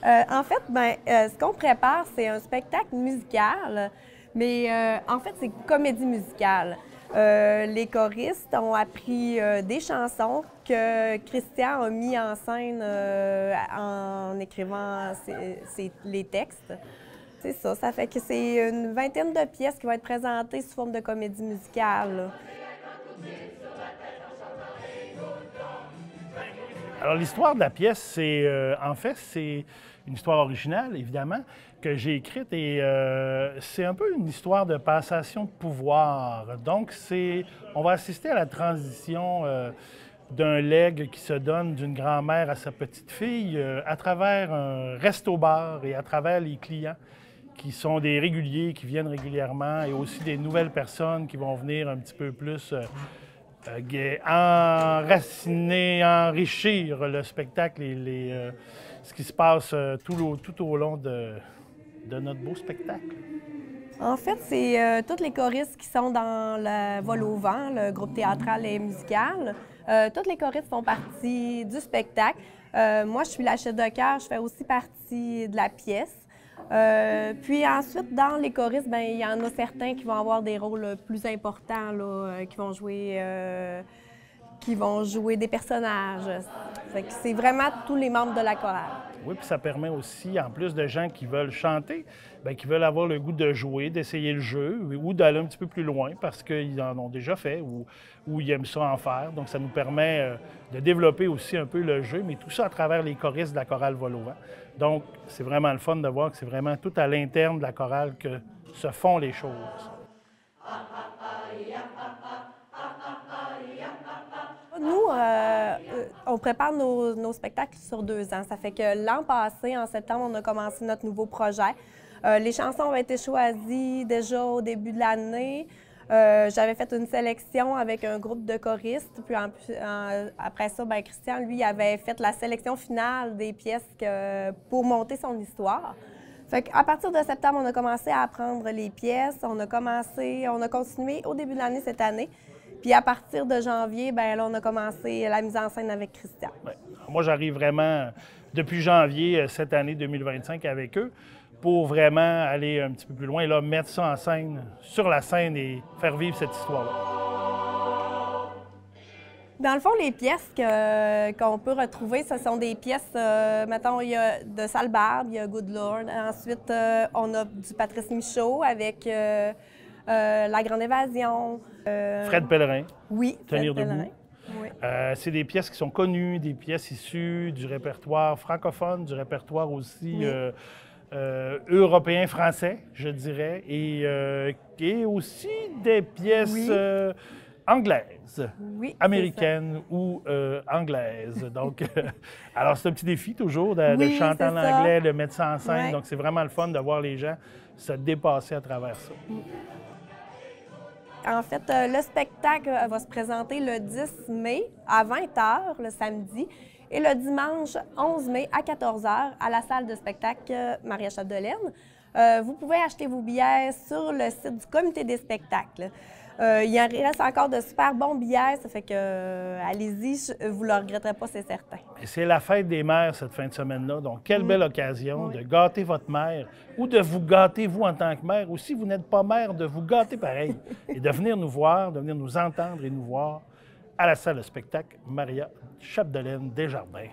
En fait, ce qu'on prépare, c'est un spectacle musical, mais en fait, c'est comédie musicale. Les choristes ont appris des chansons que Christian a mis en scène en écrivant les textes. C'est ça, ça fait que c'est une vingtaine de pièces qui vont être présentées sous forme de comédie musicale, là. Alors, l'histoire de la pièce, en fait, c'est une histoire originale, évidemment, que j'ai écrite et c'est un peu une histoire de passation de pouvoir. Donc, on va assister à la transition d'un legs qui se donne d'une grand-mère à sa petite-fille à travers un resto-bar et à travers les clients qui sont des réguliers, qui viennent régulièrement et aussi des nouvelles personnes qui vont venir un petit peu plus enraciner, enrichir le spectacle et ce qui se passe tout au long de notre beau spectacle. En fait, c'est tous les choristes qui sont dans le Vol au vent, le groupe théâtral et musical. Tous les choristes font partie du spectacle. Moi, je suis la chef de chœur, je fais aussi partie de la pièce. Puis ensuite, dans les choristes, il y en a certains qui vont avoir des rôles plus importants, là, qui vont jouer des personnages. C'est vraiment tous les membres de la chorale. Oui, puis ça permet aussi, en plus de gens qui veulent chanter, qui veulent avoir le goût de jouer, d'essayer le jeu ou d'aller un petit peu plus loin parce qu'ils en ont déjà fait ou ils aiment ça en faire. Donc, ça nous permet de développer aussi un peu le jeu, mais tout ça à travers les choristes de la chorale Vol au vent. Donc, c'est vraiment le fun de voir que c'est vraiment tout à l'interne de la chorale que se font les choses. Nous, on prépare nos spectacles sur 2 ans. Ça fait que l'an passé, en septembre, on a commencé notre nouveau projet. Les chansons ont été choisies déjà au début de l'année. J'avais fait une sélection avec un groupe de choristes. Puis après ça, Christian, lui, avait fait la sélection finale des pièces pour monter son histoire. Fait qu'à partir de septembre, on a commencé à apprendre les pièces. On a continué au début de l'année cette année. Puis à partir de janvier, là, on a commencé la mise en scène avec Christian. Ouais. Moi, j'arrive vraiment depuis janvier cette année 2025 avec eux pour vraiment aller un petit peu plus loin et là, mettre ça en scène, sur la scène et faire vivre cette histoire-là. Dans le fond, les pièces qu'on peut retrouver, ce sont des pièces, mettons, il y a de Salbarbe, il y a Good Lord. Ensuite, on a du Patrice Michaud avec La Grande Évasion. Fred Pellerin. Oui, Tenir Fred debout. Pellerin. Oui. C'est des pièces qui sont connues, des pièces issues du répertoire francophone, du répertoire aussi européen, français, je dirais, et aussi des pièces anglaises, américaines ou anglaises. Donc, alors c'est un petit défi toujours de chanter en anglais, de mettre ça en scène. Donc, c'est vraiment le fun de voir les gens se dépasser à travers ça. En fait, le spectacle va se présenter le 10 mai à 20h, le samedi, et le dimanche 11 mai à 14h à la salle de spectacle Maria-Chapdelaine. Vous pouvez acheter vos billets sur le site du comité des spectacles. Il en reste encore de super bons billets, ça fait que allez-y, vous ne le regretterez pas, c'est certain. Et c'est la fête des mères cette fin de semaine-là, donc quelle belle occasion de gâter votre mère ou de vous gâter vous en tant que mère, ou si vous n'êtes pas mère, de vous gâter pareil et de venir nous voir, de venir nous entendre et nous voir à la salle de spectacle Maria-Chapdelaine Desjardins.